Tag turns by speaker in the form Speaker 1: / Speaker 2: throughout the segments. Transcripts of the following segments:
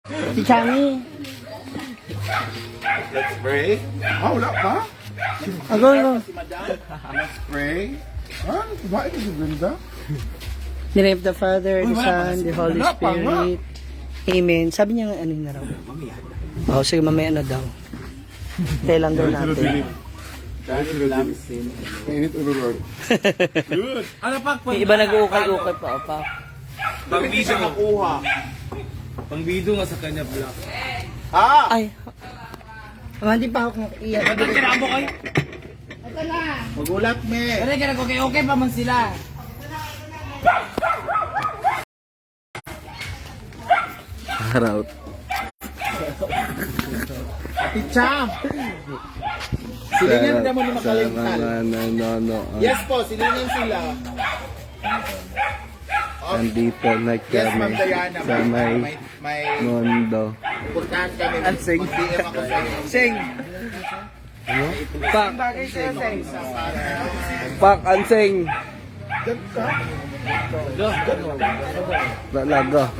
Speaker 1: Si Chami.
Speaker 2: Let's pray. Wala pa?
Speaker 1: Go.
Speaker 2: Let's pray. Kumain ka si Brenda?
Speaker 1: In the name of the Father, the Son, the Holy Spirit. Amen. Sabi niya nga ano na raw. Oo, sige mamaya na daw. Tayo lang daw natin.
Speaker 2: Init ulo, Lord. Good.
Speaker 3: Ano pa?
Speaker 1: Yung iba nag-uukay-ukay pa. Opa.
Speaker 3: Pangbido makuha. Pangbido nga sa kanya black.
Speaker 1: Ay. Hindi pa ako nakiiyak.
Speaker 3: Kinamo kayo?
Speaker 2: Magulat, me.
Speaker 3: Kaya okay pa man sila.
Speaker 4: Haraut.
Speaker 2: Ati Cham. Silingan naman ni makalimtal.
Speaker 4: Nanonood.
Speaker 2: Yes po, silingan sila.
Speaker 4: Nandito na
Speaker 2: Yes,
Speaker 4: kami
Speaker 2: Ma'am Diana.
Speaker 4: sa may mundo.
Speaker 2: Puntahan kami.
Speaker 4: Ansing.
Speaker 2: Mag-DM ako sa iyo.
Speaker 1: Sing.
Speaker 4: Pak. Pak ansing. Lalaga.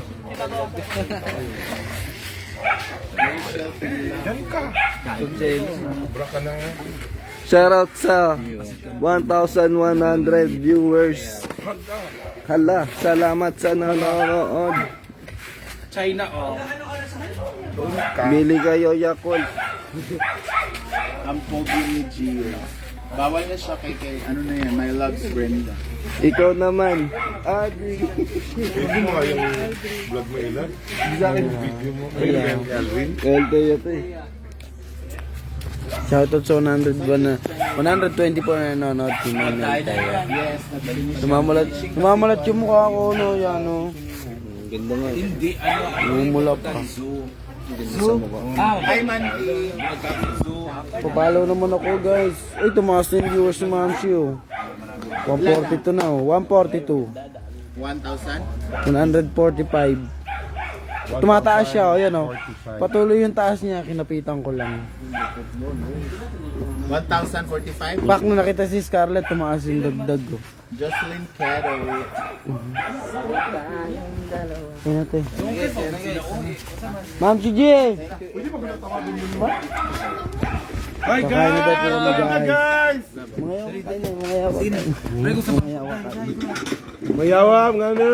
Speaker 4: Shoutout sa 1,100 viewers. Hala, salamat sa nanonood.
Speaker 3: China
Speaker 4: Bili kayo Yakult.
Speaker 2: Ang pogi ni Gio. Bawal na siya kay ano na yan, my love's Brenda.
Speaker 4: Ikaw naman. Adi.
Speaker 5: Hindi mo yung vlog mo ilan?
Speaker 4: Sa akin.
Speaker 5: Video mo kay Alvin?
Speaker 4: LTO to eh. Shoutout sa 124 na nanonood. Timanan tayo.
Speaker 2: Yes,
Speaker 4: Sumamalat yung mukha ko, no? Yan, no? Ganda nga.
Speaker 3: Hindi, ano?
Speaker 4: Lumulap pa.
Speaker 2: Hi, Mandy.
Speaker 4: Papalo naman ako, guys. Ay, tumaas na yung viewers ni Mamsi, oh. 142 na, oh. 142.
Speaker 2: 1,000?
Speaker 4: 145. Tumataas siya, oh. Yan, oh. Patuloy yung taas niya. Kinapitan ko lang.
Speaker 2: 1,045?
Speaker 4: Pak na nakita si Scarlett, tumaas yung dagdag, oh.
Speaker 2: Jocelyn Caro.
Speaker 4: Yan natin. Ma'am si G!
Speaker 2: Hi,
Speaker 4: Kakain na daw po kami, guys.
Speaker 2: guys!
Speaker 4: Mayawam, ano?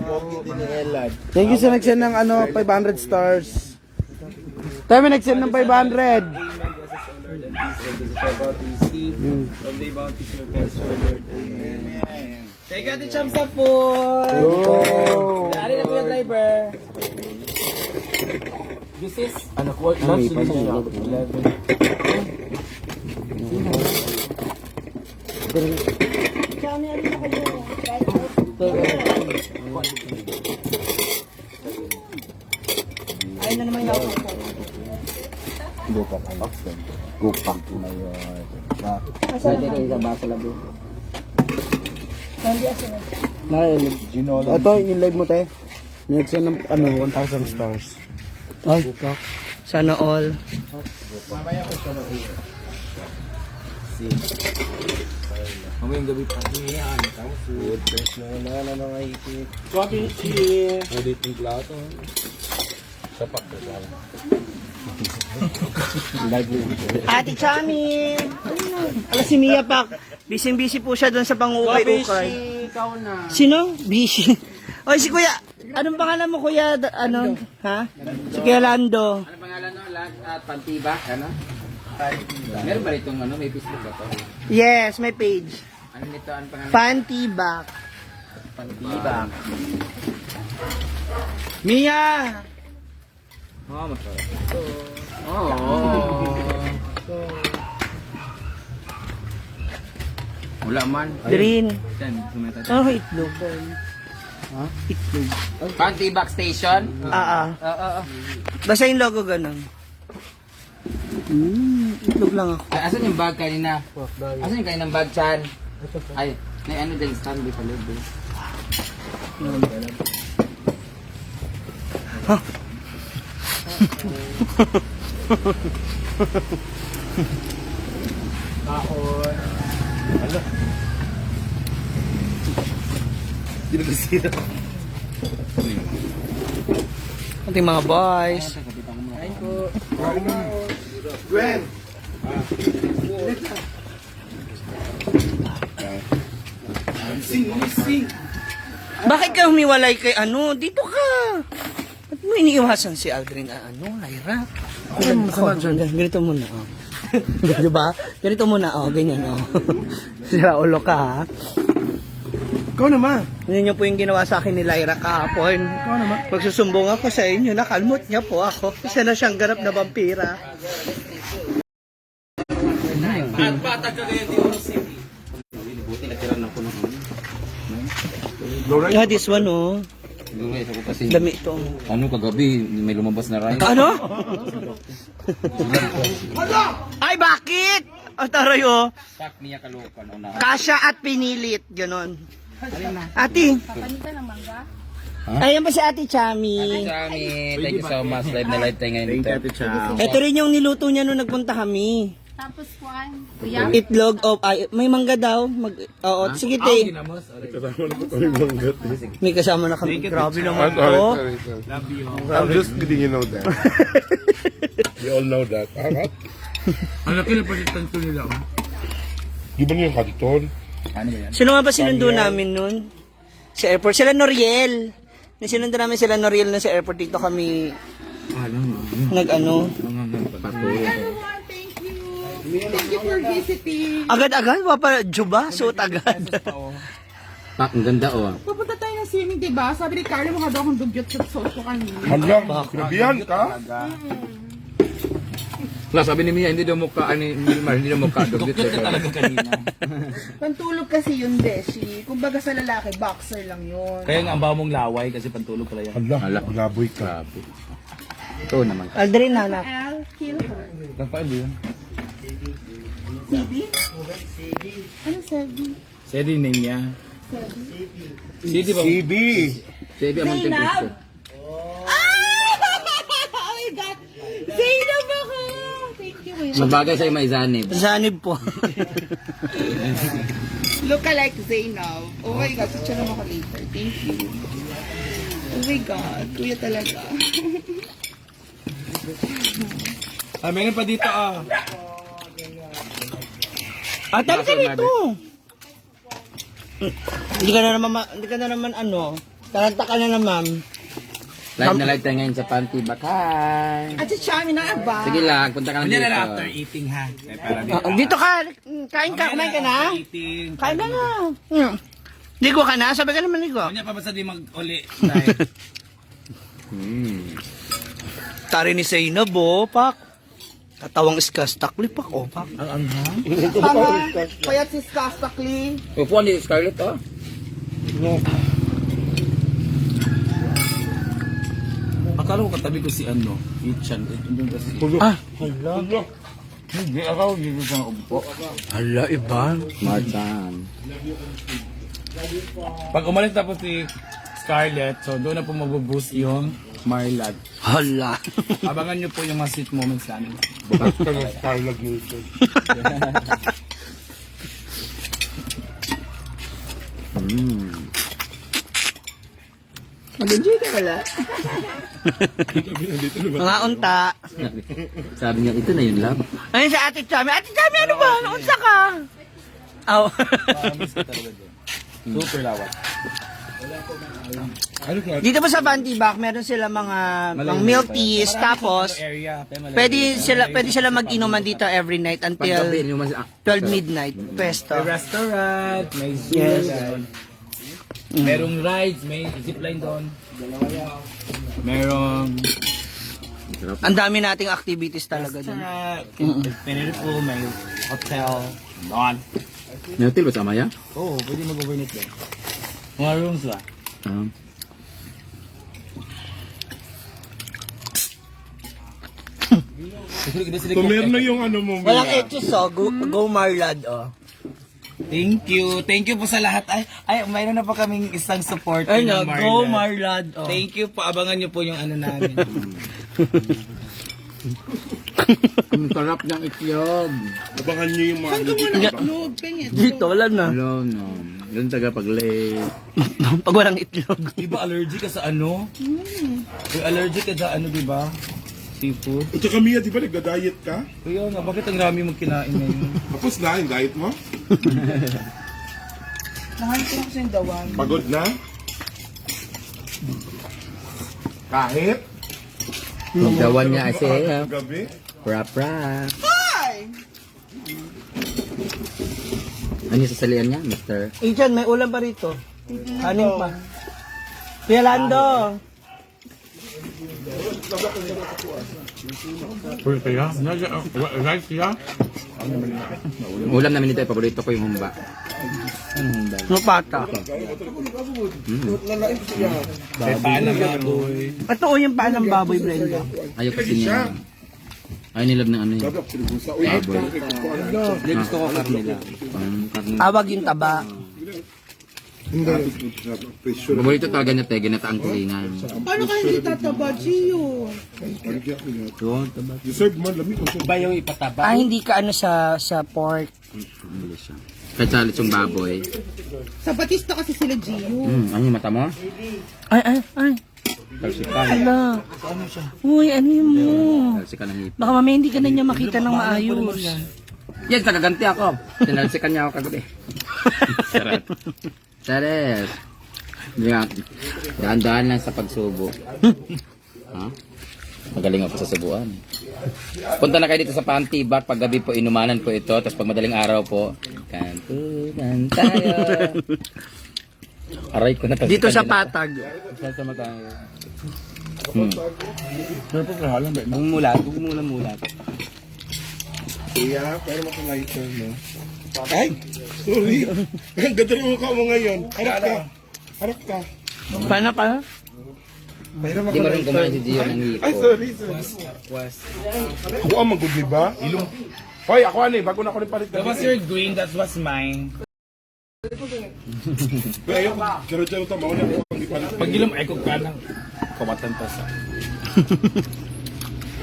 Speaker 2: Pogi din ni Elad.
Speaker 4: Thank you sa nag-send ng 500 stars. Tayo may nag-send ng 500.
Speaker 3: Thank you, Ate Cham sa food.
Speaker 4: Oh.
Speaker 3: Ari na po yung driver. This is, ano ko, lunch din siya. 11.
Speaker 1: Chami, ano na kayo? Ayun na naman yung ako.
Speaker 4: Gupak. Gupak.
Speaker 1: Pwede kayo sa
Speaker 4: basa labo.
Speaker 1: Hindi aso na.
Speaker 4: Ito, yung live mo, te. Nag-send ng 1,000 stars.
Speaker 1: Ay, sana all.
Speaker 3: Mamayang gabi pa. Yan. Tapos food.
Speaker 4: Fresh na mga ipit.
Speaker 3: Coffee cheer.
Speaker 4: Ulit yung plato. Sapak ko sa live mo.
Speaker 1: Ate Chami! Ala si Mia Pak. Busy po siya doon sa pang-ukay-ukay.
Speaker 3: Ikaw na.
Speaker 1: Sino? Busy. Oy, si Kuya. Anong pangalan mo, Kuya? Ano? Ha? Si Kuya Lando.
Speaker 3: Ano pangalan no? Pantiba? Ano? Meron ba itong ano? May Facebook ba to?
Speaker 1: Yes, may page.
Speaker 3: Ano nito? Ano pangalan?
Speaker 1: Pantibak.
Speaker 3: Pantiba.
Speaker 1: Mia!
Speaker 3: Oh, masarap. Oh. Wala man.
Speaker 1: Green.
Speaker 3: Yan, sumeta.
Speaker 1: Oh, itlog. Ha? Itlog.
Speaker 3: Pantibak Station?
Speaker 1: Oo. Basta yung logo ganun. Itlog lang ako.
Speaker 3: Ay, asan yung bag kanina? Asan yung kaninang bag, Chan? Ay, may ano din, Stanley pala doon.
Speaker 1: Ating mga boys. Bakit ka humiwalay kay ano? Dito ka. Ba't mo iniiwasan si Aldrin Lyra? Ganito muna, oh. Diba? Ganito muna, oh. Ganyan, oh. Sira ulo ka, ha?
Speaker 4: Ikaw naman.
Speaker 1: Yan po yung ginawa sa akin ni Lyra kahapon.
Speaker 4: Ikaw naman.
Speaker 1: Magsusumbong ako sa inyo, nakalmot niya po ako. Isa na siyang ganap na vampira. Yeah, this one, oh.
Speaker 3: Lunes ako kasi.
Speaker 1: Dami ito.
Speaker 3: Ano kagabi, may lumabas na rin.
Speaker 1: Ano? Ay, bakit? Ang taray, oh.
Speaker 3: Pak niya kalokan una.
Speaker 1: Kasya at pinilit, ganon. Ate. Ayan ba si Ate Chami?
Speaker 3: Chami, thank you so much. Live na live tayo ngayon dito.
Speaker 1: Ito rin yung niluto niya nung nagpunta kami.
Speaker 6: Tapos kuan, kuya.
Speaker 1: Itlog of, ay, may mangga daw. Oo, sige te. May kasama na kami. Grabe naman to.
Speaker 5: I'm just kidding, you know that. You all know that.
Speaker 4: Ang laki na palitan ko nila.
Speaker 5: Di ba niyo yung kanton?
Speaker 1: Sino nga ba sinundo namin nun? Sa airport. Sila Noriel. Sinundo namin sila Noriel na sa airport. Dito kami nag-ano.
Speaker 6: Thank you for visiting.
Speaker 1: Agad-agad, papa, juba, suot agad.
Speaker 3: Pak, ang ganda oh.
Speaker 6: Pupunta tayo ng swimming, diba? Sabi ni Carlo, mukha daw akong dugyot sa soso kanina.
Speaker 5: Hala, grabihan ka?
Speaker 3: Wala, sabi ni Mia, hindi daw mukha, hindi daw mukha. Talaga kanina.
Speaker 6: Pantulog kasi yun, Beshi. Kumbaga sa lalaki, boxer lang yun.
Speaker 7: Kaya nga ang baho mong laway kasi pantulog pala yan.
Speaker 5: Hala, laboy ka.
Speaker 3: Ito naman.
Speaker 1: Aldrin, anak.
Speaker 6: I'll kill her.
Speaker 7: Paano yun?
Speaker 6: Sibi? Ano Sebi?
Speaker 7: Sedi yung name niya. Sedi ba?
Speaker 5: CB!
Speaker 3: Sabi ang mga temperature.
Speaker 6: Oh my God! Zainab ako! Thank you, Wish.
Speaker 3: Magbagay sa'yo may zanib.
Speaker 1: Zanib po.
Speaker 6: Look alike Zainab. Oh my God, picture naman ako later. Thank you. Oh my God, kuya talaga.
Speaker 7: Meron pa dito ah.
Speaker 1: Tali ka dito. Hindi ka na naman ano. Taranta ka na naman.
Speaker 3: Live na live tayo ngayon sa Panty Bakay.
Speaker 6: At si Chami na ba?
Speaker 3: Sige lang, punta ka lang
Speaker 7: Hindi
Speaker 3: dito.
Speaker 7: na after eating ha. Eh, para dito.
Speaker 1: Dito ka. Kain ka. Kumain ka na.
Speaker 7: Eating.
Speaker 1: Kain ka na. Ligo ka na? Sabi ka naman ligo.
Speaker 7: Kanya pa basta di mag-uli. Dahil.
Speaker 1: Tari ni Zainab, oh, pak. Katawang iskas, takli pak, oh, pak.
Speaker 6: Tama. Kaya si Skastakli.
Speaker 3: Upuan ni Scarlett oh.
Speaker 7: Akala ko katabi ko si ano, Ichan. Doon kasi. Hindi, akala ko dito sa upo.
Speaker 1: Hala, iba.
Speaker 3: Marchan.
Speaker 7: Pag umalis tapos si Scarlett, so doon na po mag-boost yung Marlad.
Speaker 1: Hala.
Speaker 7: Abangan nyo po yung mga sweet moments namin.
Speaker 5: Bukas ka ng Starlag Newton.
Speaker 1: Mag-enjoy ka pala. Mga unta.
Speaker 3: Sabi niya, ito na yun lang.
Speaker 1: Ayun sa Ate Chami. Ate Chami, ano ba? Naunsa ka? Aw.
Speaker 7: Super lawak.
Speaker 1: Dito po sa Bantibak, meron sila mga milk teas. Tapos,
Speaker 7: Area.
Speaker 1: pwede sila mag-inuman dito every night until
Speaker 3: Paggabi, yung mas...
Speaker 1: 12 midnight. Pwesto.
Speaker 7: May restaurant, may zoo,
Speaker 1: Yes.
Speaker 7: merong rides, may zipline doon. Merong
Speaker 1: Ang dami nating activities talaga doon.
Speaker 7: Pinili po, may hotel, doon.
Speaker 3: May hotel ba sa Amaya?
Speaker 7: Oo, pwede mag-overnight doon. Mga rooms ba?
Speaker 5: Tumer na yung ano mo.
Speaker 1: Walang etchos, oh. Go Marlad, oh.
Speaker 7: Thank you. Thank you po sa lahat. Ay, mayroon na pa kaming isang support.
Speaker 1: Ay,
Speaker 7: ng
Speaker 1: no, go
Speaker 7: Marlad.
Speaker 1: Marlad, oh.
Speaker 7: Thank you po. Abangan nyo po yung ano namin.
Speaker 3: Ang sarap ng itlog.
Speaker 5: Abangan nyo yung mga
Speaker 1: Dito, wala na.
Speaker 3: Hello, no. Doon taga paglay.
Speaker 1: Pag walang itlog.
Speaker 7: Di ba allergic ka sa ano? May allergic ka sa ano, di ba? Seafood.
Speaker 5: Ito kami, di ba nagda-diet ka?
Speaker 7: Kaya nga, bakit ang rami mong kinain ngayon?
Speaker 5: Tapos na yung diet mo?
Speaker 6: Nakain ko lang kasi yung dawan.
Speaker 5: Pagod na? Kahit?
Speaker 3: Yung dawan niya kasi,
Speaker 5: Gabi?
Speaker 3: pra-pra.
Speaker 6: Hi!
Speaker 3: Ano yung sasalian niya, Mr.?
Speaker 1: Dyan, may ulam pa rito. Kanin pa. Kuya Lando.
Speaker 3: Ulam namin dito, paborito ko yung humba.
Speaker 1: Ano pata?
Speaker 7: May paalam na boy.
Speaker 1: Ito o yung paan ng baboy, Brenda.
Speaker 3: Ayaw kasi niya. Ayaw nilab ng ano yun. Baboy.
Speaker 7: Hindi gusto ko karne lang.
Speaker 3: Karne.
Speaker 1: Tawag yung taba.
Speaker 3: Paborito talaga niya, ginataang tulingan.
Speaker 6: Paano kayo hindi tataba, Gio?
Speaker 5: Deserve man, lamig ko siya.
Speaker 7: Ba yung ipataba?
Speaker 1: Ah, hindi ka ano sa pork.
Speaker 3: Hindi siya. Kahit sa litsong baboy.
Speaker 6: Sa Batista kasi sila, Gio.
Speaker 3: Ano yung mata mo?
Speaker 1: Ay.
Speaker 3: Talsikan.
Speaker 1: Ala. Uy, ano yun mo?
Speaker 3: Talsikan ng hipon.
Speaker 1: Baka mamaya hindi ka na niya makita ng maayos.
Speaker 3: Yan, tagaganti ako. Tinalsikan niya ako kagabi. Sarap. Sares. Daan-daan lang sa pagsubo. Ha? Magaling ako sa subuan. Punta na kayo dito sa Pantibak. Pag gabi po, inumanan po ito. Tapos pag madaling araw po, kantunan tayo. Aray ko na.
Speaker 1: Dito sa patag.
Speaker 3: Sama tayo.
Speaker 7: Mumulat, mulat.
Speaker 5: Kuya, pero makalighter mo. Ay! Sorry! Ang ganda ng mukha mo ngayon. Harap ka.
Speaker 1: Paano pa?
Speaker 3: Hindi mo rin kumain si Gio ng hipon.
Speaker 5: Ay, sorry. Ako ang magugli ba? Ilong. Hoy, ako ano eh, bago na ako rin palit.
Speaker 7: That was your green, that was mine.
Speaker 5: Ayaw, charo-charo ta, mauna ko pag ipalit.
Speaker 7: Pag ilom ay kung kanang kumatan pa sa.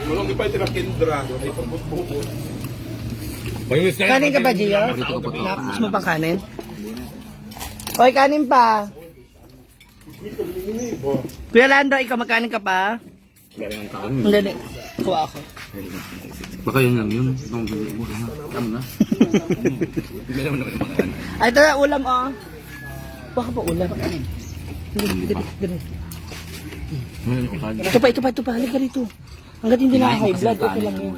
Speaker 5: Walang ipalit ng Kendra. Ay, pagbubuo.
Speaker 1: Kanin ka ba, Gio? Nakapos mo pang kanin? Hoy, kanin pa. Kuya Lando, ikaw magkanin ka pa? Hindi. Kuha ako.
Speaker 3: Baka yun lang yun. Tama na.
Speaker 1: Ay, ito na, ulam, oh. Baka pa ulam. Dali. Ito pa. Halika rito. Hanggat hindi nakaka-high blood, okay lang yun.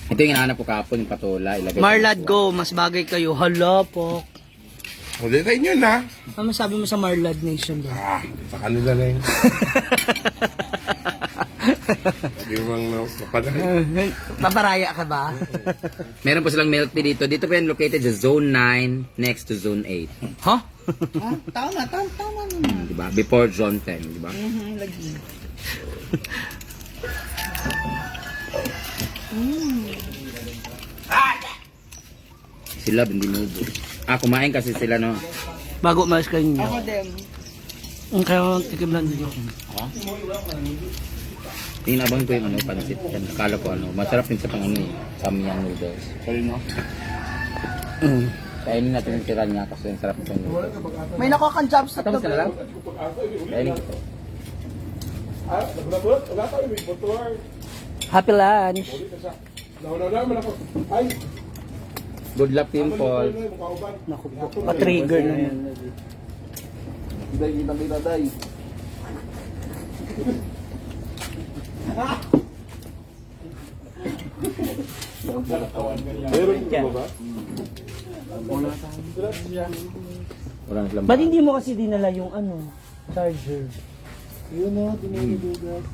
Speaker 3: Ito yung hinahanap ko kapon, yung patola. Ilagay
Speaker 1: Marlad, go. Mas bagay kayo. Hala po.
Speaker 5: Huli kayo nyo na.
Speaker 1: Ano masabi mo sa Marlad Nation ba?
Speaker 5: Sa kanila na yun. Hindi mo bang napadaan.
Speaker 1: Paparaya ka ba?
Speaker 3: Meron po silang milk tea dito. Dito po yan located sa Zone 9 next to Zone 8.
Speaker 1: Ha?
Speaker 6: Tama naman.
Speaker 3: Diba? Before Zone 10. Diba?
Speaker 6: Lagi.
Speaker 3: Sila hindi nubo. Kumain kasi sila no.
Speaker 1: Bago mas kayo niyo.
Speaker 6: Ako din.
Speaker 1: Ang kayo tikim lang dito.
Speaker 3: Tinabang ko yung ano, pansit. Yan, akala ko ano, masarap din sa pang ano eh, samyang noodles. Kainin natin yung tira niya kasi yung sarap ng noodles.
Speaker 1: May nakuha kang chopstick
Speaker 3: Tapos ka na lang? Kainin ko.
Speaker 1: Happy lunch.
Speaker 3: Good luck, Pimple.
Speaker 1: Naku po. Pa-trigger na yan.
Speaker 3: Wala na silang
Speaker 1: Ba't hindi mo kasi dinala yung ano, charger? Yun o, dinala.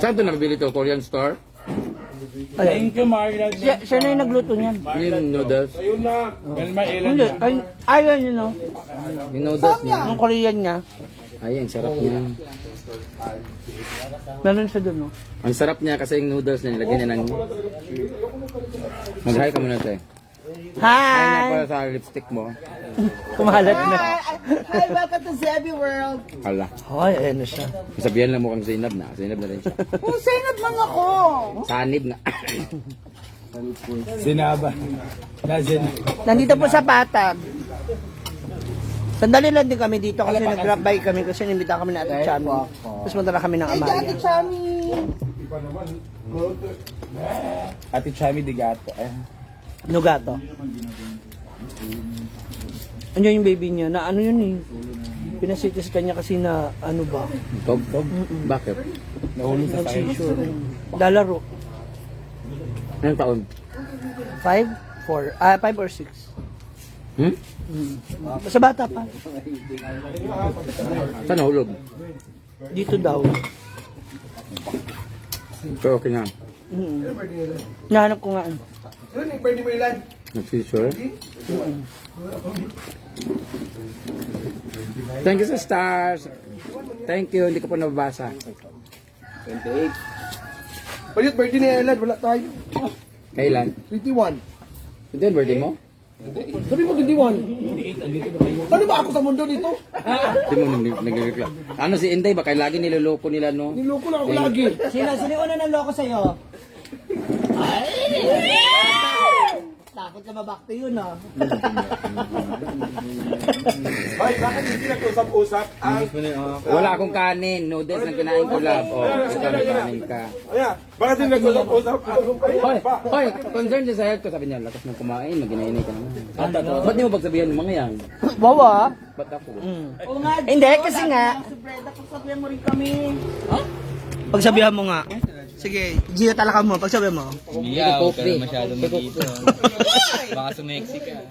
Speaker 3: Saan ito nabibili to? Korean store?
Speaker 7: Thank you, Marlon.
Speaker 1: Siya na yung nagluto niyan.
Speaker 3: Yung noodles?
Speaker 1: Hindi, ayun yun o.
Speaker 3: Yung noodles niya?
Speaker 1: Yung Korean niya.
Speaker 3: Ay, ang sarap niya.
Speaker 1: Meron siya dun o.
Speaker 3: Ang sarap niya kasi yung noodles niya, nilagyan niya ng... Mag-hi ka muna tayo. Ayun
Speaker 1: Hi!
Speaker 3: para sa lipstick mo.
Speaker 1: Kumalat na.
Speaker 6: Hi, welcome to Zebi World.
Speaker 3: Hala.
Speaker 1: Hoy, ayan na siya.
Speaker 3: Sabihan lang mo kang Zainab na. Zainab na rin siya.
Speaker 6: Oh, senap lang ako.
Speaker 3: Sanib na.
Speaker 7: Sinaba. Nasin.
Speaker 1: Nandito po sa Patag. Sandali lang din kami dito kasi nag-drop by kami kasi nimita kami na Ate Chami. Tapos punta na kami ng
Speaker 6: Ate
Speaker 1: Amaya.
Speaker 6: Chami.
Speaker 7: Ate Chami de Gato.
Speaker 1: Nugato. Ano yung baby niya? Na ano yun eh? Pinasitis kanya kasi na ano ba?
Speaker 3: Tog? Bakit?
Speaker 7: Nahulog sa tayo.
Speaker 1: Seizure. Lalaro.
Speaker 3: Anong taon?
Speaker 1: 5? 4? 5 or 6?
Speaker 3: Hmm?
Speaker 1: Sa bata pa.
Speaker 3: Saan nahulog?
Speaker 1: Dito daw.
Speaker 3: Pero okay na.
Speaker 1: Nahanap ko nga.
Speaker 3: Nag-seizure? Thank you sa stars. Thank you. Hindi ko pa nababasa.
Speaker 5: Palit, birthday ni Elad, wala tayo.
Speaker 3: Kailan?
Speaker 5: 21.
Speaker 3: Hindi, birthday mo?
Speaker 5: Sabi mo 21. Ano ba ako sa mundo dito?
Speaker 3: Hindi mo nag-reklamo. Ano si Inday, baka lagi niloloko nila, no?
Speaker 5: Niloko lang ako lagi.
Speaker 1: Sino una ng loko sa'yo? Takot ka mabakti yun ah.
Speaker 5: Ay, bakit hindi nag-usap-usap?
Speaker 3: Wala akong kanin. Noodles ang kinain ko, love. Oh, ikaw may kanin ka.
Speaker 5: Ayan, bakit hindi nag-usap-usap?
Speaker 3: Hoy, hoy, concerned siya sa health ko. Sabi niya, lakas ng kumain, maginainay ka naman. Ba't di mo pagsabihan ng mga yan?
Speaker 1: Wawa.
Speaker 3: Ba't ako?
Speaker 6: Oo nga.
Speaker 1: Hindi, kasi nga.
Speaker 6: Si Brenda, pagsabihan mo rin kami.
Speaker 1: Pagsabihan mo nga. Sige, Gio talaga mo. Pagsabihan mo.
Speaker 3: Iya, huwag ka na
Speaker 8: masyado magito. Baka sumexy ka.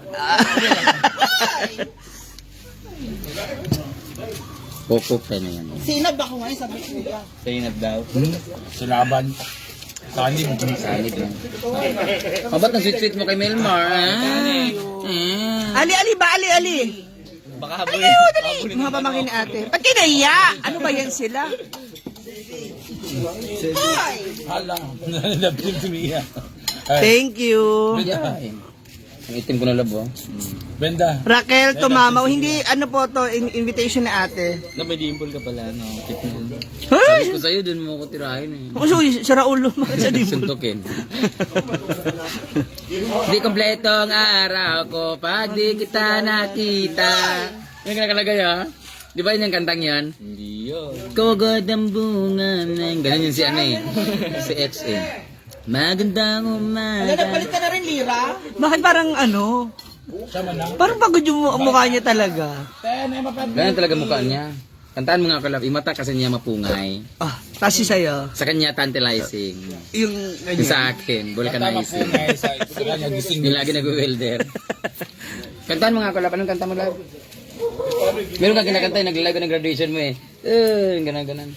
Speaker 3: Pokok tayo na yan.
Speaker 6: Sinab ako ngayon, sabi ko yan.
Speaker 8: Sainab daw.
Speaker 7: Sulaban. Sanib.
Speaker 3: Sanib lang. Oh, ba't ang sweet-sweet mo kay Melmar?
Speaker 1: Ali, ali ba? Ali, ali.
Speaker 8: Baka
Speaker 1: Ay,
Speaker 8: habulin.
Speaker 1: dali. Mga pamangkin ni ate. Ba't kinaiya? Ano ba yan sila?
Speaker 7: Hala. Nalabing tumiya.
Speaker 1: Thank you.
Speaker 3: Yeah. Ang itim ko na labo.
Speaker 7: Benda.
Speaker 1: Raquel Tumamaw. Hindi, ano po to, invitation ni ate.
Speaker 8: Na may dimple ka pala, no? Cute na yun.
Speaker 3: Sabi ko sa'yo, dun mo ko tirahin eh.
Speaker 1: Kaso, sira ulo mo sa dimple.
Speaker 3: Suntukin. Di kompleto ang araw ko pag di kita nakita. Yung kinakalagay ha? Di ba yun yung kantang yan?
Speaker 8: Hindi yun.
Speaker 3: Kogod ang bunga ng... Ganun yun si ano eh. Si X eh. Magandang umaga.
Speaker 6: Nagpalit ka na rin, Lira.
Speaker 1: Bakit parang ano? Parang pagod yung mukha niya talaga.
Speaker 3: Ganun talaga mukha niya. Kantaan mo nga kalab. Imata kasi niya mapungay.
Speaker 1: Ah, kasi sa'yo.
Speaker 3: Sa kanya tantalizing.
Speaker 1: Yung
Speaker 3: Yung sa akin, vulcanizing.
Speaker 7: Sa kanya gising.
Speaker 3: Yung lagi nag-welder. Kantaan mo nga kalab. Anong kanta mo lab? Meron kang kinakanta yung nag-live ka ng graduation mo eh. Ganon-ganon.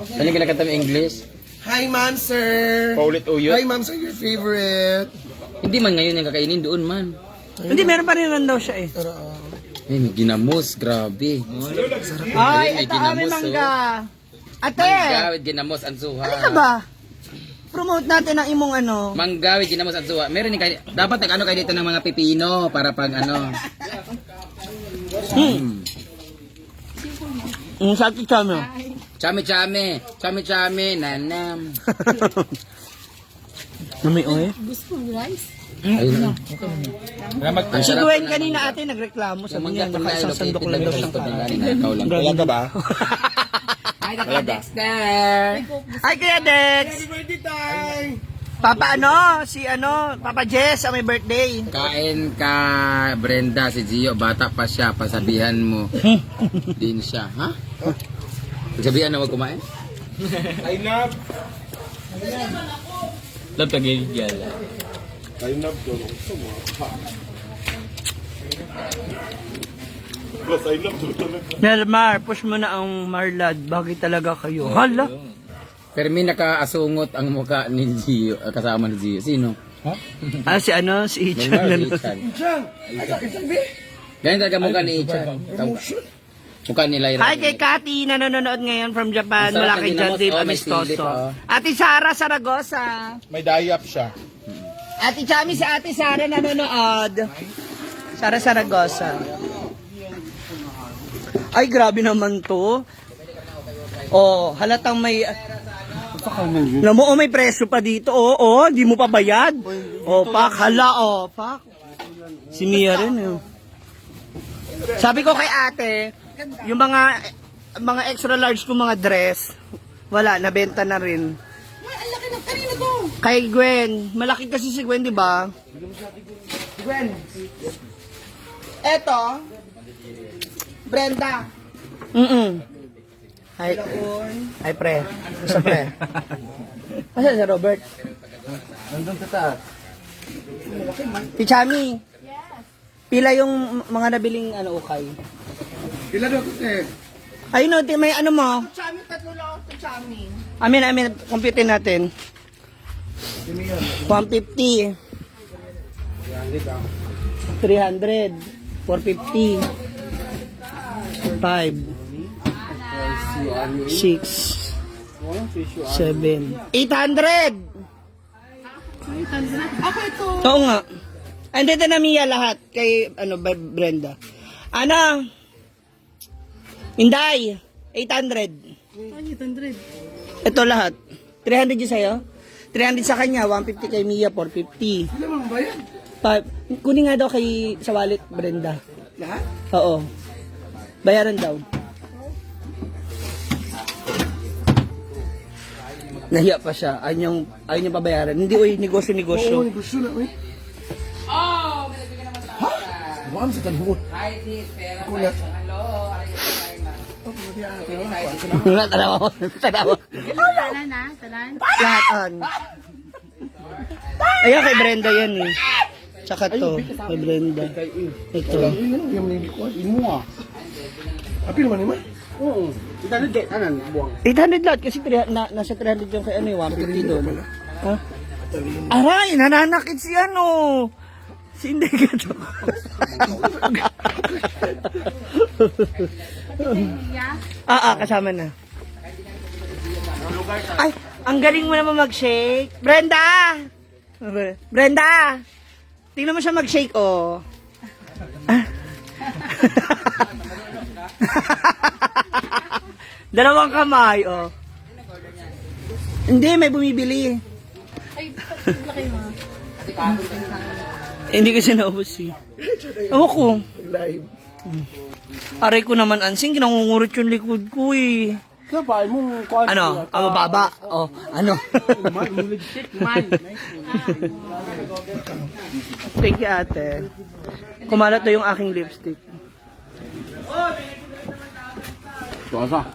Speaker 3: Ano yung kinakanta mo English?
Speaker 5: Hi, ma'am, sir.
Speaker 2: Paulit uyot.
Speaker 5: Hi, ma'am, sir, your favorite.
Speaker 3: Hindi man ngayon yung kakainin doon man.
Speaker 1: Hindi, meron pa rin daw siya eh.
Speaker 3: Ay, may ginamos, grabe.
Speaker 1: Ay,
Speaker 3: May
Speaker 1: ito kami
Speaker 3: ginamos,
Speaker 1: mangga. Ate,
Speaker 3: Manggawid, ginamos, ang suha.
Speaker 1: ano ba? Promote natin ang imong ano.
Speaker 3: Manggawid, ginamos, ang suha. Meron din kayo, dapat nag-ano kayo dito ng mga pipino para pag ano.
Speaker 1: Sa ating channel.
Speaker 3: Chame-chame, chame-chame, nanam.
Speaker 1: Nami oy.
Speaker 3: Ayun na. Ang
Speaker 1: Si
Speaker 3: sarap
Speaker 1: Gwen
Speaker 3: na-
Speaker 1: kanina ate nagreklamo sa
Speaker 3: Yung
Speaker 1: niya,
Speaker 3: mangga
Speaker 1: naka isang
Speaker 3: located
Speaker 1: sandok lang
Speaker 3: lang
Speaker 1: daw
Speaker 3: sa
Speaker 1: siyang
Speaker 3: likod
Speaker 1: kain.
Speaker 3: nila, ninakaw lang.
Speaker 5: Talaga ba?
Speaker 3: Ay, naka Dexter!
Speaker 1: Ay, Kuya Dex!
Speaker 5: Birthday time!
Speaker 1: Papa ano? Si ano? Papa Jess, ang may birthday.
Speaker 3: Kain ka, Brenda, si Gio, bata pa siya, pasabihan mo. Din siya, ha? Pasabihan na wag kumain?
Speaker 5: Ay, nab.
Speaker 8: Love pag-iigyal.
Speaker 5: Ay, nab. Plus, I love to talaga.
Speaker 1: Nelmar, push mo na ang Marlad. Bagay talaga kayo. Hala!
Speaker 3: Pero may nakaasungot ang mukha ni Gio, kasama ni Gio. Sino?
Speaker 1: Ah, si ano? Si Ichan.
Speaker 3: Melmar, Ichan. Ganyan talaga mukha ni Ichan. Mukha ni Lyra.
Speaker 1: Hi kay Cathy, nanonood ngayon from Japan.
Speaker 3: Ang sarap
Speaker 1: Mula
Speaker 3: ng
Speaker 1: kay John
Speaker 3: ginamos.
Speaker 1: Dave
Speaker 3: Oh, may silip,
Speaker 1: Amistoso.
Speaker 3: oh.
Speaker 1: Ate Sara Saragosa.
Speaker 5: May diap siya.
Speaker 1: Ate Chami, si Ate Sara nanonood. Sara Saragosa. Ay, grabe naman to. Oh, halatang may... Alam mo, may presyo pa dito. Di mo pa bayad. Pak, hala, pak. Si Mia rin, Sabi ko kay ate, yung mga extra large ko mga dress, wala, nabenta na rin.
Speaker 6: Ang laki ng kanina to.
Speaker 1: Kay Gwen, malaki kasi si Gwen, di ba?
Speaker 6: Gwen. Eto. Brenda.
Speaker 1: Hi. Hi, pre. Basta, pre. Basta si Robert.
Speaker 4: Nandun sa taas.
Speaker 1: Si Chami. Pila yung mga nabiling ukay?
Speaker 5: Pila daw eh.
Speaker 1: Ayun o, may ano mo.
Speaker 6: Chami, tatlo lang ako sa Chami.
Speaker 1: Amin, compute natin. 150. 300. 450. 5. 6. 7. 800!
Speaker 6: Ako ito.
Speaker 1: Oo nga. Andito na Mia lahat kay Brenda. Ana? Inday, 800.
Speaker 6: 800.
Speaker 1: Ito lahat. 300 yung sa'yo? 300 sa kanya, 150 kay Mia, 450.
Speaker 5: Sila mang bayan.
Speaker 1: Kunin nga daw kay sa wallet, Brenda.
Speaker 5: Lahat?
Speaker 1: Oo. Bayaran daw. Nahiya pa siya. Ayaw niyang pabayaran. Hindi, negosyo-negosyo.
Speaker 5: Oo, gusto na, uy. Buwan sa tanong. Kulat.
Speaker 1: Tanawa.
Speaker 6: Talan na, talan.
Speaker 1: Lahat. Ayan kay Brenda yan eh. Tsaka to, kay Brenda. Ito.
Speaker 5: Yung manili ko, imo ah. Apil man naman.
Speaker 4: Oo. 800 kay kanan, buwang.
Speaker 1: 800 lahat kasi nasa 300 yung kay 150 doon. Ha? Aray, nananakit si Si hindi ka to. Kasama na. Ay, ang galing mo naman mag-shake. Brenda! Brenda! Tingnan mo siya mag-shake, Dalawang kamay, Hindi, may bumibili.
Speaker 6: Ay, laki mo.
Speaker 1: Hindi kasi naubos Ewan ko. Aray ko naman, Ansing, kinangungurot yung likod ko
Speaker 4: Kaya ba, mong kuhan.
Speaker 1: Ang mababa. Ano? Thank you, ate. Kumalat na yung aking lipstick.
Speaker 4: Tuwasa.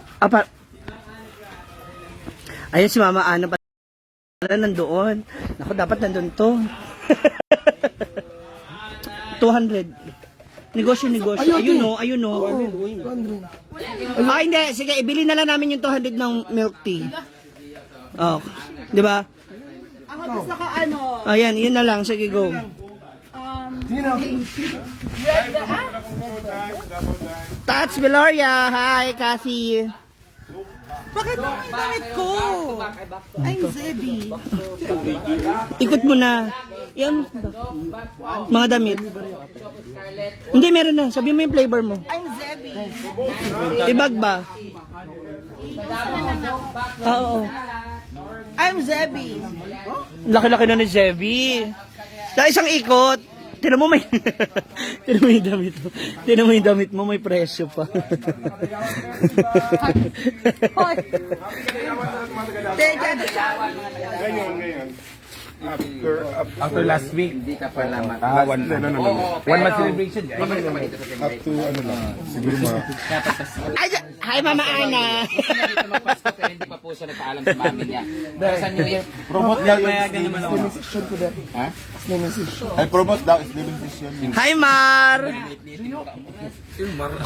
Speaker 1: Ayun si Mama Ana pala nandoon. Naku, dapat nandun to. 200. Negosyo. Ayun o. Hindi. Sige, ibili na lang namin yung 200 ng milk tea. Di ba?
Speaker 6: Ako gusto ko
Speaker 1: Ayan, yun na lang. Sige, go. Tats Veloria. Hi, Cassie.
Speaker 6: Bakit mo yung damit ko? I'm Zebby.
Speaker 1: Ikot mo na. Yan. Mga damit. Hindi, meron na. Sabi mo yung flavor mo.
Speaker 6: I'm Zebby.
Speaker 1: Ibag ba? Oo.
Speaker 6: I'm Zebby.
Speaker 1: Laki-laki na ni Zebby. Sa isang ikot, tinan mo may tinan mo yung damit mo. Tinan mo yung damit mo, may presyo pa.
Speaker 5: Ngayon.
Speaker 7: After last week.
Speaker 3: Hindi ka pa naman.
Speaker 7: One month celebration.
Speaker 5: Up to ano lang. Siguro
Speaker 1: Hi, Mama Ana.
Speaker 3: Dito magpasko pero hindi pa po siya nagpaalam sa mami niya. Saan niyo
Speaker 5: promote daw
Speaker 7: Mayagan naman ako.
Speaker 3: Ha?
Speaker 5: I promote daw is living vision.
Speaker 1: Hi, Mar.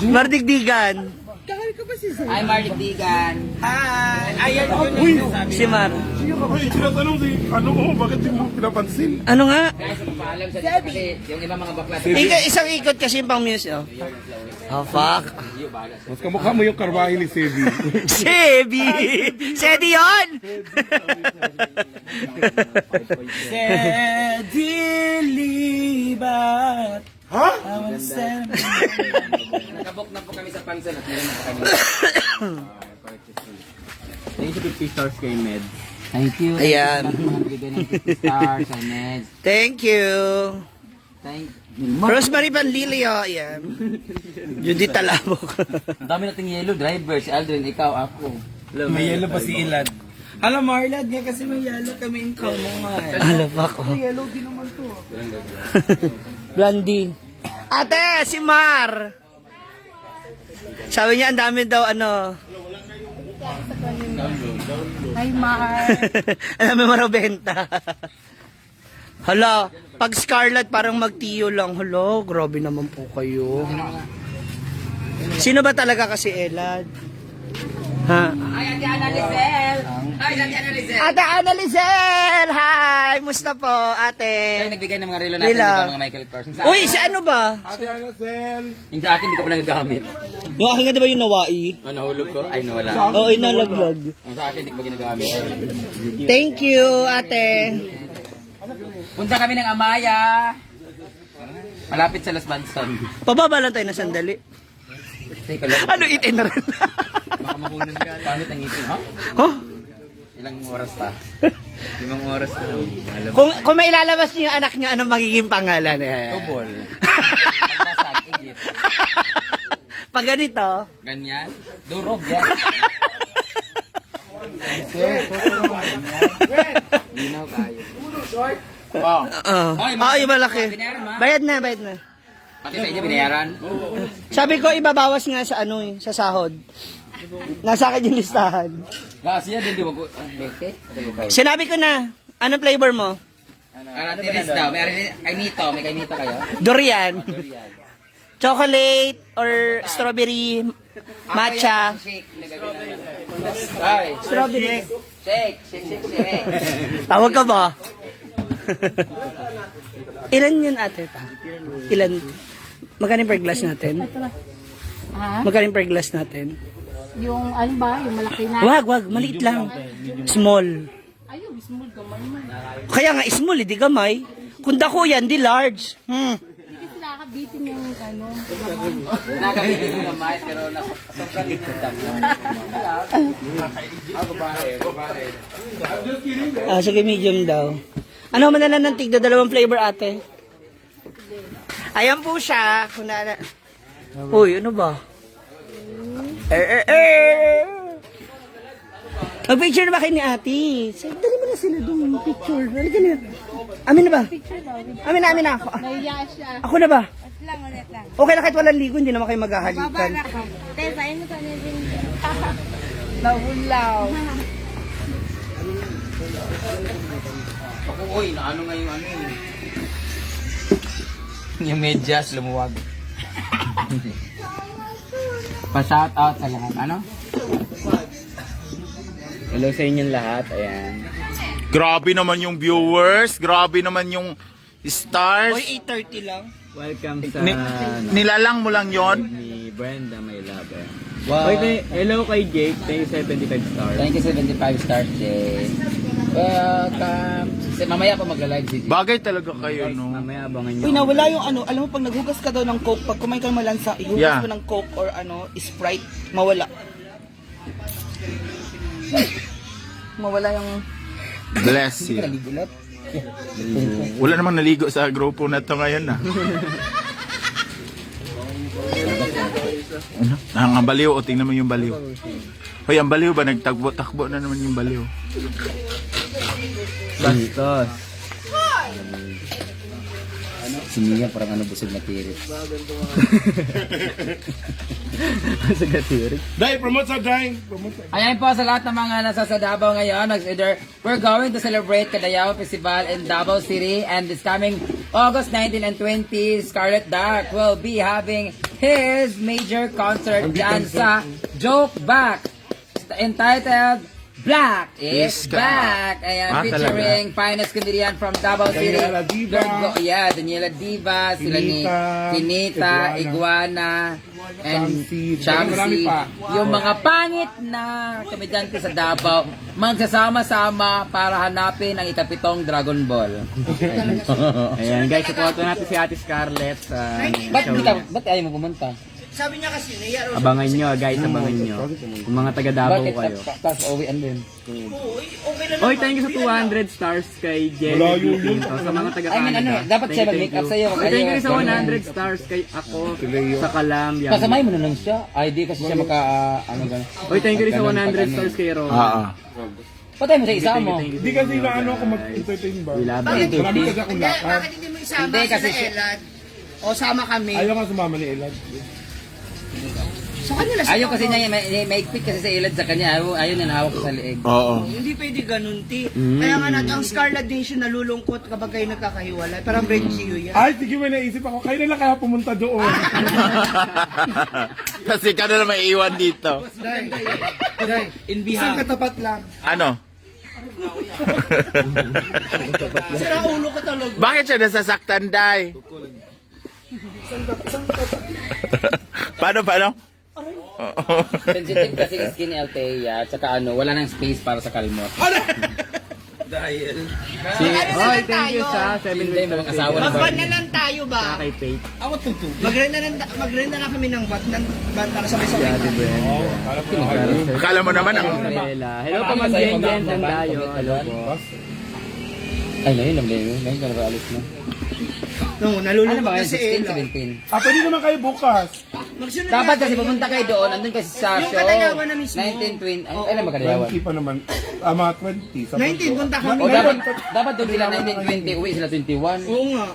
Speaker 1: Mardigdigan.
Speaker 6: Kakari ka ba si Zay?
Speaker 3: Hi, Marlitigan.
Speaker 1: Hi! Ayan yun si Mar.
Speaker 5: Ay, tinatanong si, ano mo, bakit di mo pinapansin?
Speaker 1: Ano nga?
Speaker 3: Guys, paalam sa kasi yung ibang mga bakla.
Speaker 1: Isang ikot kasi pang music. Oh, fuck.
Speaker 5: Mas kamukha mo yung karbahe ni Sebi.
Speaker 1: Sebi! Sedi yun! Sedi libat.
Speaker 5: Ha?
Speaker 3: Nakabok na po kami sa pansan at meron na po kami.
Speaker 8: Thank you 50 stars kay Med.
Speaker 3: Thank you.
Speaker 1: Ayan.
Speaker 3: Mga bigay ng 50 stars, Ahmed.
Speaker 1: Thank you.
Speaker 3: Thank
Speaker 1: Rosemary Panlilio. Ayan. Judith Talabok.
Speaker 3: Ang dami nating yellow driver. Si Aldrin, ikaw, ako.
Speaker 7: May yellow pa si Ilad. Alam, Marlad nga kasi may yellow kami in common.
Speaker 1: Alam ako.
Speaker 6: Yellow din naman to.
Speaker 1: Blondie. Ate, si Mar. Sabi niya, ang dami daw, ano.
Speaker 6: Hi, Mar.
Speaker 1: ang dami marabenta. Hala, pag Scarlett, parang magtiyo lang. Hala, grabe naman po kayo. Sino ba talaga kasi Elad? Ha?
Speaker 3: Ay, Ate Ana Lizelle! Ay, Ate Ana Lizelle!
Speaker 1: Ate Ana Lizelle! Hi! Musta po,
Speaker 3: Ay,
Speaker 1: ate?
Speaker 3: nagbigay ng mga relo natin,
Speaker 1: Rila.
Speaker 3: di ba, mga Michael Kors. Sa
Speaker 1: Uy, si ano ba?
Speaker 5: Ate Anacel.
Speaker 3: Yung sa akin, hindi ko pa nagagamit.
Speaker 1: Yung aking nga diba yung nawai?
Speaker 3: Ano, nahulog ko? Ay, nawala.
Speaker 1: Oo, inalaglag.
Speaker 3: Yung sa akin, hindi ko pa ginagamit.
Speaker 1: Thank you, ate.
Speaker 3: Punta kami ng Amaya. Malapit sa Las Banson.
Speaker 1: Pababa lang tayo na sandali.
Speaker 3: Teka lang.
Speaker 1: Ano, itin na rin?
Speaker 3: Baka mahulog ka. Pangit ang ngipin, ha?
Speaker 1: huh?
Speaker 3: Ilang oras pa? 5 oras pa. Alam.
Speaker 1: Kung may ilalabas niyo yung anak niya, anong magiging pangalan?
Speaker 3: Tubol. Pagmasag, igit.
Speaker 1: Pag ganito,
Speaker 3: Ganyan. Durog yan. Linaw kayo.
Speaker 1: yung malaki. Bayad na, bayad na.
Speaker 3: Pati sa inyo binayaran?
Speaker 1: Sabi ko, ibabawas nga sa ano sa sahod. Nasa akin yung listahan.
Speaker 3: Kasi yan, hindi wag ko. Beke?
Speaker 1: Sinabi ko na, anong flavor mo?
Speaker 3: Tiris daw. May kay Nito. May kay Nito kayo?
Speaker 1: Durian. Chocolate or strawberry matcha.
Speaker 3: Shake. Ay.
Speaker 1: Strawberry.
Speaker 3: Shake.
Speaker 1: Tawag ka ba? Ilan yun ate pa? Ilan? Magkano per glass natin?
Speaker 6: Ha?
Speaker 1: Magkano per glass natin?
Speaker 6: Yung ano ba? Yung malaki na?
Speaker 1: Wag, maliit lang. Small.
Speaker 6: Ayun, small gamay man.
Speaker 1: Kaya nga small, hindi gamay. Kung dako yan, di large.
Speaker 6: Hindi sila nakabitin yung ano.
Speaker 3: Nakabitin mo naman, pero sobrang likod lang.
Speaker 1: Sige, medium daw. Ano man na ng tigda, 2 flavor ate. Ayan po siya. Uy, ano ba? Mag-picture na ba kayo ni ate? Dali mo na sila doon, picture. Halika na. Amin na ba? Amin na ako.
Speaker 6: Nahiya siya.
Speaker 1: Ako na ba?
Speaker 6: Ulit lang.
Speaker 1: Okay na kahit walang ligo, hindi naman kayo maghahalikan.
Speaker 6: Babara ka. Tesa, ayun mo sa nilin. Nahulaw.
Speaker 3: Uy, ano nga yung ano yun? Yung medyas, lumuwag. Pa-shout out sa lahat. Ano? Hello sa inyong lahat. Ayan.
Speaker 2: Grabe naman yung viewers. Grabe naman yung stars.
Speaker 1: Uy, 8:30 lang.
Speaker 8: Welcome sa
Speaker 2: Nilalang mo lang yon.
Speaker 8: ni Brenda, my love.
Speaker 3: Wow.
Speaker 8: Hello kay Jake, thank you 75 stars.
Speaker 3: Thank you 75 stars, Jay. Welcome. Mamaya pa magla-live si Jay.
Speaker 2: Bagay talaga kayo, no?
Speaker 8: Mamaya abangan nyo.
Speaker 6: Uy, nawala yung ano, alam mo pag naghugas ka daw ng Coke, pag kumain ka ng malansa, ihugas
Speaker 2: Yeah.
Speaker 6: mo ng Coke or ano, Sprite, mawala. Mawala yung...
Speaker 2: Bless you. Wala namang naligo sa grupo na to ngayon, na. Ano? Ang baliw, o tingnan mo yung baliw. Hoy, ang baliw ba? Nagtakbo-takbo na naman yung baliw.
Speaker 8: Bastos.
Speaker 3: Si Mia parang ano busog na tirit.
Speaker 8: Sa gatirik.
Speaker 5: Dahil promote sa Dahil.
Speaker 3: Ayan po sa lahat ng mga nasa sa Davao ngayon. We're going to celebrate Kadayaw Festival in Davao City, and this coming August 19 and 20, Scarlet Dark will be having his major concert dyan sa Joke Back entitled Black is Back. Ayan, featuring finest comedian from Davao City.
Speaker 5: Daniela Diva.
Speaker 3: Daniela Diva, sila ni Kinita, Iguana, and
Speaker 5: Chamsi.
Speaker 3: Chamsi.
Speaker 5: Marami pa.
Speaker 3: Yung mga pangit na komedyante sa Davao, magsasama-sama para hanapin ang ikapitong Dragon Ball.
Speaker 8: Ayan guys, support natin si Ate Scarlett sa
Speaker 3: Ba't ayaw mo pumunta?
Speaker 1: Sabi niya kasi, naiya raw
Speaker 8: Abangan nyo guys, abangan nyo. Kung mga taga Davao kayo.
Speaker 3: Tapos uwian din.
Speaker 1: okay lang.
Speaker 8: Oy, thank you sa 200 stars kay Jerry
Speaker 5: Malayo yun.
Speaker 8: Pinto. Sa mga taga
Speaker 3: I mean,
Speaker 8: Canada.
Speaker 3: dapat siya mag-make up sa'yo.
Speaker 8: Oy, thank you sa 100 stars kay ako sa Kalam. Yan.
Speaker 3: Kasamay mo na lang siya. Ay, di kasi siya maka, ano gano'n.
Speaker 8: Oy, thank you sa 100 stars kay Ron.
Speaker 3: Patay mo sa isa mo.
Speaker 5: Hindi kasi na ano ako mag-entertain ba?
Speaker 8: We love
Speaker 1: Bakit?
Speaker 8: you.
Speaker 5: Marami kasi akong lakad.
Speaker 1: Bakit hindi mo isama
Speaker 3: Hindi, kasi
Speaker 1: sila
Speaker 3: siya-
Speaker 1: Elad? O sama kami.
Speaker 5: Ayaw nga sumama ni Elad.
Speaker 1: Sa kanila siya.
Speaker 3: Ayaw kasi niya, may pick kasi sa ilad sa kanya. Ayaw niya nahawak sa liig.
Speaker 1: Hindi pwede ganun, ti. Kaya nga natin, ang Scarlet Nation nalulungkot kapag kayo nagkakahiwalay. Parang Red Gio yan.
Speaker 5: Ay, sige, may naisip ako. Kayo na lang kaya pumunta doon.
Speaker 2: Kasi ka na may iwan dito.
Speaker 1: In Isang katapat lang.
Speaker 2: Ano?
Speaker 1: Sira ulo ko talaga.
Speaker 2: Bakit siya nasasaktan, Day? Paano?
Speaker 3: Sensitive kasi yung skin ni Althea. Tsaka ano, wala nang space para sa kalmot.
Speaker 8: Oy, thank you sa 7
Speaker 3: Hindi,
Speaker 8: weeks.
Speaker 3: mga asawa na ba?
Speaker 1: Mag-ban na lang tayo ba?
Speaker 8: Kay Faith.
Speaker 1: Mag-rent na lang kami ng ban para sabay-sabay.
Speaker 2: Akala mo naman ang...
Speaker 8: Bella. Hello po, Ma'am Jen Jen Sandayo. Hello po.
Speaker 3: Ay, ngayon lang din. Ngayon ka na alis na.
Speaker 1: No,
Speaker 3: Ano
Speaker 1: nalulungkot
Speaker 3: ba
Speaker 1: na
Speaker 3: ngayon?
Speaker 1: si
Speaker 3: 16,
Speaker 1: Ella.
Speaker 3: 17?
Speaker 5: Pwede naman kayo bukas.
Speaker 1: Magsunod
Speaker 3: Dapat
Speaker 1: na
Speaker 3: kasi
Speaker 1: kayo.
Speaker 3: pumunta kayo doon. Andun kasi sa
Speaker 1: Yung
Speaker 3: show.
Speaker 1: Kadayawan na mismo.
Speaker 3: 19, 20. Ay, alam mo Kadayawan.
Speaker 5: 20 pa naman. Mga 20. Sa
Speaker 1: 19, punta kami.
Speaker 3: O dapat doon sila 19, 20. Uwi sila 21.
Speaker 1: Oo nga.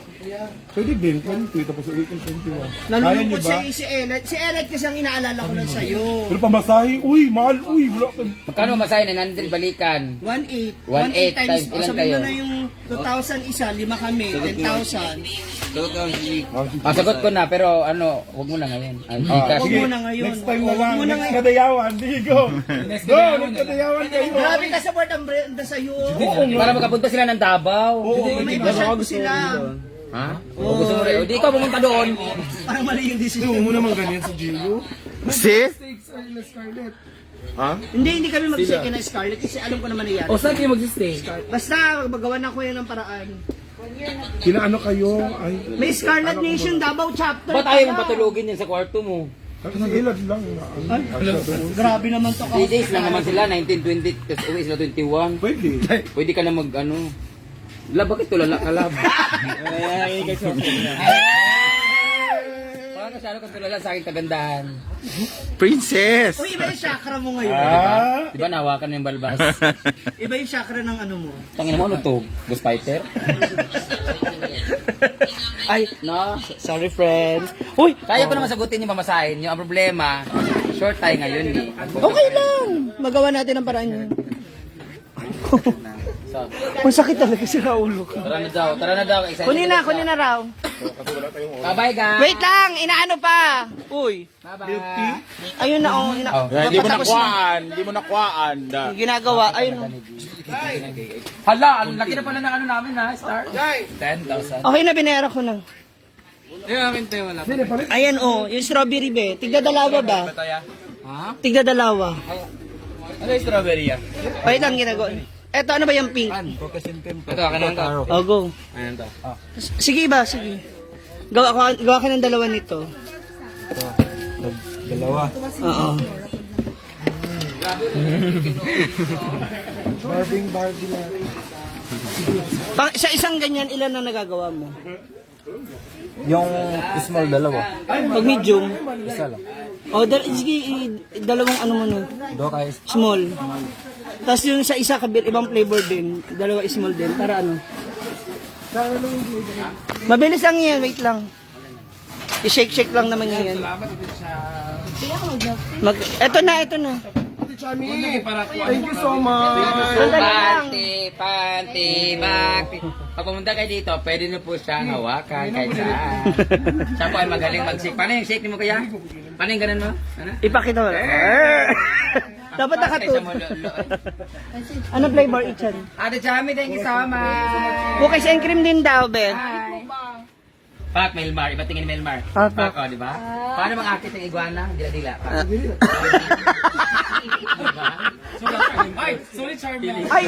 Speaker 5: Pwede din, 20. Tapos ulit yung 21. Kaya niyo
Speaker 1: Nalulungkot
Speaker 5: ba?
Speaker 1: si Elad. Si Elad kasi ang inaalala ko lang sa'yo.
Speaker 5: Pero pamasahe, uy, mahal, uy, wala ka.
Speaker 3: Magkano masahin na nandun balikan?
Speaker 1: 1.8.
Speaker 3: 1.8
Speaker 1: times,
Speaker 3: ilan
Speaker 1: sabi
Speaker 3: kayo?
Speaker 1: mo na yung 2,000 isa, 5 kami, 10,000.
Speaker 3: Sagot ko na, pero ano, huwag mo na ngayon. Ay, Gcash.
Speaker 1: Huwag mo na ngayon.
Speaker 5: Next time na
Speaker 1: Huwag
Speaker 5: lang,
Speaker 1: mo na
Speaker 5: next
Speaker 1: ngayon.
Speaker 5: kadayawan, di go. Go, next kadayawan kayo.
Speaker 1: Grabe ka support ang Brenda sa'yo.
Speaker 3: Para makapunta sila ng Davao.
Speaker 1: May masyad ko sila.
Speaker 3: Ha? O gusto mo rin? O di ikaw pumunta doon.
Speaker 1: Parang mali yung decision.
Speaker 5: Huwag mo naman ganyan si Gio.
Speaker 2: Sis?
Speaker 1: Hindi kami mag-second na Scarlett kasi alam ko naman na yan.
Speaker 8: O saan kayo magsistay?
Speaker 1: Basta magawa na ko yan ng paraan.
Speaker 5: Kinaano kayo? Ay,
Speaker 1: May Scarlet Nation Davao chapter.
Speaker 3: Ba't ayaw mong patulogin yan sa kwarto mo?
Speaker 5: kasi ilad lang.
Speaker 1: Grabe naman to
Speaker 3: 3 days lang naman sila, 19, 20, tapos uwi sila 21.
Speaker 5: Pwede.
Speaker 3: Pwede ka na mag ano. La, bakit tulala ka lab? Parang masyado ka tulala sa aking kagandahan.
Speaker 2: Princess!
Speaker 1: Uy, iba yung chakra mo ngayon.
Speaker 3: Di ba nahawakan mo yung balbas?
Speaker 1: Iba yung chakra ng ano mo.
Speaker 3: Tangin mo, ano to? Ghost fighter?
Speaker 1: Ay,
Speaker 3: No.
Speaker 1: sorry friends. Uy,
Speaker 3: Kaya ko naman sagutin yung mamasahin nyo. Ang problema, short tayo ngayon eh.
Speaker 1: okay lang. Magawa natin ang paraan yun.
Speaker 3: So,
Speaker 1: Masakit talaga si Raulo ko.
Speaker 3: tara na daw. Excited
Speaker 1: Kunin na raw.
Speaker 3: Bye-bye guys.
Speaker 1: Wait lang, inaano pa. Uy,
Speaker 3: Bye-bye.
Speaker 1: ayun na oh.
Speaker 2: Hindi mo nakuhaan.
Speaker 1: Yung ginagawa, ayun oh.
Speaker 3: Hala, ang laki na pala ng ano namin ha, Star. 10,000.
Speaker 1: Okay na, binayara ko na. Ayan oh, yung strawberry be. Tigda dalawa ba?
Speaker 3: Ha?
Speaker 1: Tigda dalawa.
Speaker 3: Ano yung strawberry yan?
Speaker 1: Wait lang, ginagawa. Eto, ano ba yung pink?
Speaker 3: Ito, akin lang to.
Speaker 1: Oh, go.
Speaker 3: Ayan to.
Speaker 1: Sige ba, sige. Gawa ka ng dalawa nito.
Speaker 5: Dalawa.
Speaker 1: Oo.
Speaker 5: Barbie lang.
Speaker 1: Sa isang ganyan, ilan na nagagawa mo?
Speaker 4: Yung small dalawa.
Speaker 1: Pag medium?
Speaker 4: Isa lang.
Speaker 1: O, sige, dalawang ano mo no? Small. Tapos yung sa isa, ibang flavor din. Dalawa small din. Para ano? Mabilis lang yan, wait lang. I-shake-shake lang naman yan. Eto na.
Speaker 5: Chami.
Speaker 4: Thank you so much.
Speaker 3: Panty bag. Pag pumunta kayo dito, pwede na po siyang hawakan kahit saan. Siya po ay magaling mag-shake. Paano yung shake ni mo kaya? Paano yung ganun mo? Ano?
Speaker 1: Ipakita mo. Dapat nakatut. Ano flavor ichan?
Speaker 3: Ate Chami, thank you so much.
Speaker 1: Cookies and cream din daw, Ben.
Speaker 3: Pak, Melmar. Iba tingin ni Melmar.
Speaker 1: Ah,
Speaker 3: Pak, oh, di ba? Paano mga akit ng iguana? Dila-dila. Pak.
Speaker 7: Ay, sorry Charmin.
Speaker 1: Ay!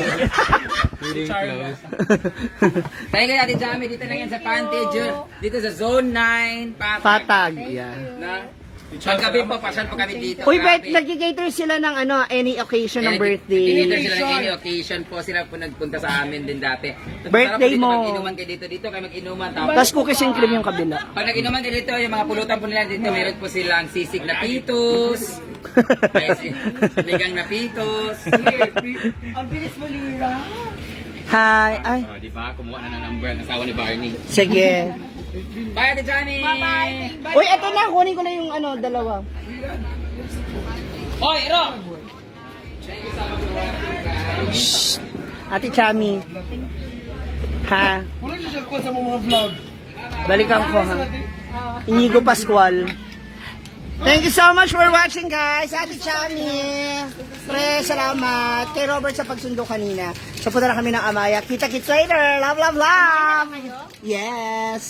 Speaker 3: Tayo kayo, Ate Chami. Dito lang yan sa Pantage. Dito sa Zone 9.
Speaker 1: Patag. Yan.
Speaker 3: Na? Paggabi po, pasyan po kami dito.
Speaker 1: Uy, bet,
Speaker 3: Grabe.
Speaker 1: nag-cater sila ng ano, any occasion ng birthday.
Speaker 3: Tinitter sila ng any occasion po. Sila po nagpunta sa amin din dati.
Speaker 1: Birthday mo.
Speaker 3: Mag-inuman kayo dito. Dito kayo mag-inuman.
Speaker 1: Tapos cookies and cream yung kabila.
Speaker 3: Pag nag-inuman kayo dito, yung mga pulutan po nila dito, meron po silang sisig na pitos. May ligang na pitos.
Speaker 6: Ang bilis mo, Lira.
Speaker 1: Hi. Ay,
Speaker 3: Oh, di ba? Kumuha na ng number ang asawa ni Barney.
Speaker 1: sige.
Speaker 3: Bye, Ate Johnny!
Speaker 6: Bye-bye.
Speaker 1: Uy, eto na. Kunin ko na yung ano, dalawa.
Speaker 3: Hoy, Iro!
Speaker 1: Ate Chami. Ha?
Speaker 5: Wala siya siya sa mga vlog.
Speaker 1: Balikan ko ha. Inigo Pascual. Thank you so much for watching guys. Ate Chami. Pre, salamat. Kay Robert sa pagsundo kanina. So punta na kami ng Amaya. Kita-kits later. Love, love, love. Yes.